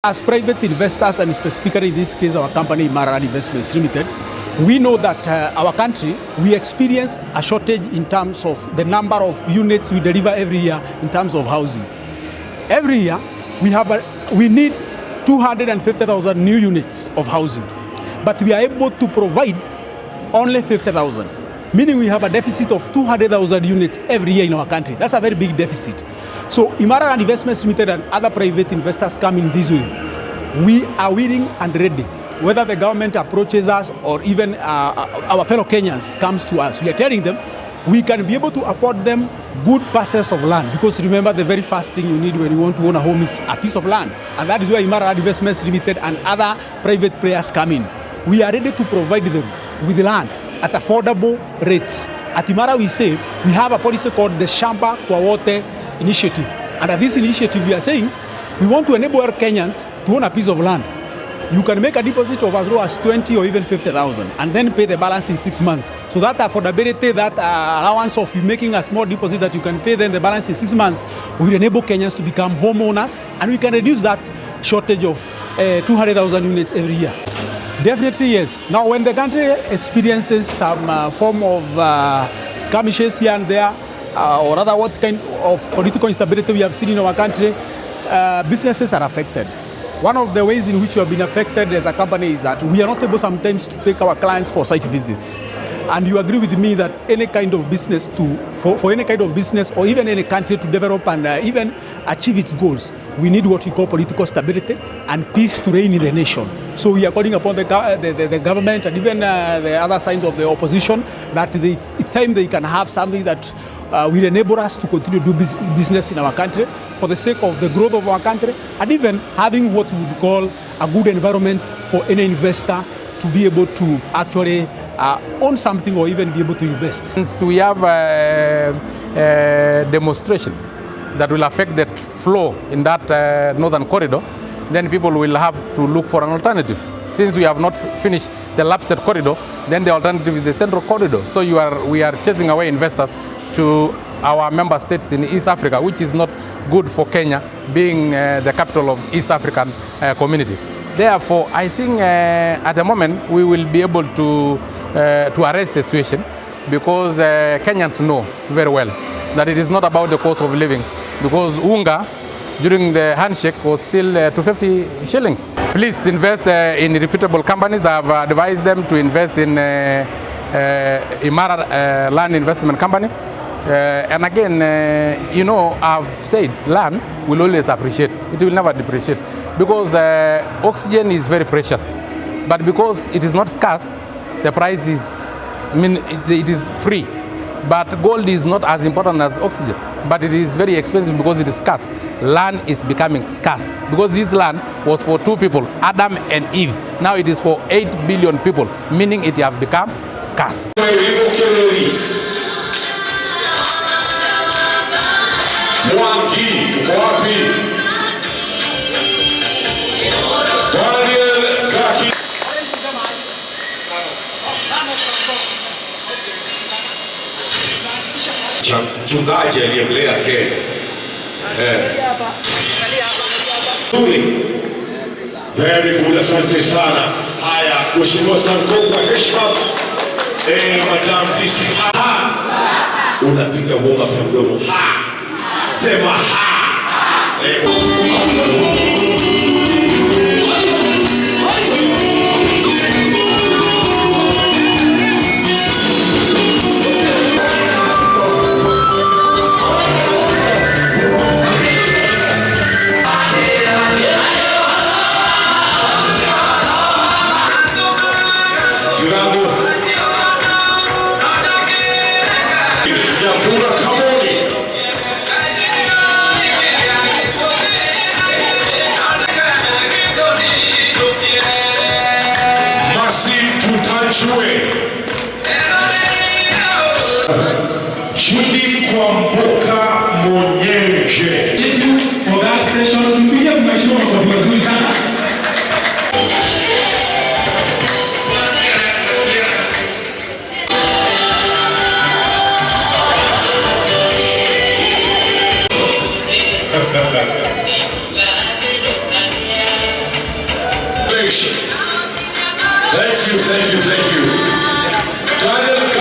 As private investors, and specifically in this case our company Imara Investments Limited, we know that our country, we experience a shortage in terms of the number of units we deliver every year in terms of housing. Every year we need 250,000 new units of housing, but we are able to provide only 50,000, meaning we have a deficit of 200,000 units every year in our country. That's a very big deficit. So Imara Investments Limited and other private investors come in this way. We are willing and ready. Whether the government approaches us or even our fellow Kenyans comes to us, we are telling them we can be able to afford them good parcels of land, because remember, the very first thing you need when you want to own a home is a piece of land, and that is where Imara Investments Limited and other private players come in. We are ready to provide them with land at affordable rates. At Imara, we say we have a policy called the Shamba kwa Wote initiative, and at this initiative we are saying we want to enable our Kenyans to own a piece of land. You can make a deposit of as low as 20 or even 50,000 and then pay the balance in 6 months. So that affordability, that allowance of you making a small deposit that you can pay then the balance in 6 months will enable Kenyans to become homeowners, and we can reduce that shortage of 200,000 units every year. Definitely yes. Now when the country experiences some form of skirmishes here and there, or rather what kind of political instability we have seen in our country, businesses are affected. One of the ways in which we have been affected as a company is that we are not able sometimes to take our clients for site visits. And you agree with me that any kind of business for any kind of business or even any country to develop and even achieve its goals, we need what we call political stability and peace to reign in the nation. So we are calling upon the government and even the other sides of the opposition that it's time they can have something that will enable us to continue to do business in our country for the sake of the growth of our country, and even having what we would call a good environment for any investor to be able to actually own something or even be able to invest. Since we have a demonstration that will affect the flow in that northern corridor, then people will have to look for an alternative. Since we have not finished the lapsed corridor, then the alternative is the central corridor. So we are chasing away investors to our member states in East Africa, which is not good for Kenya, being the capital of East African community. Therefore, I think at the moment we will be able to arrest the situation, because Kenyans know very well that it is not about the cost of living, because unga during the handshake was still 250 shillings. Please invest in reputable companies. I have advised them to invest in Imara Land Investment Company. And again, you know, I've said land will always appreciate. It will never depreciate, because oxygen is very precious. But because it is not scarce, the price is, it is free. But gold is not as important as oxygen, but it is very expensive because it is scarce. Land is becoming scarce because this land was for 2 people, Adam and Eve. Now it is for 8 billion people, meaning it has become scarce. Mchungaji aliyemlea Kenya. Very good, asante sana. Haya, Mheshimiwa Sanko kwa heshima. Madam DC. Unapiga bomba kwa mdomo. Sema ha. Congratulations. Thank you, thank you, thank you.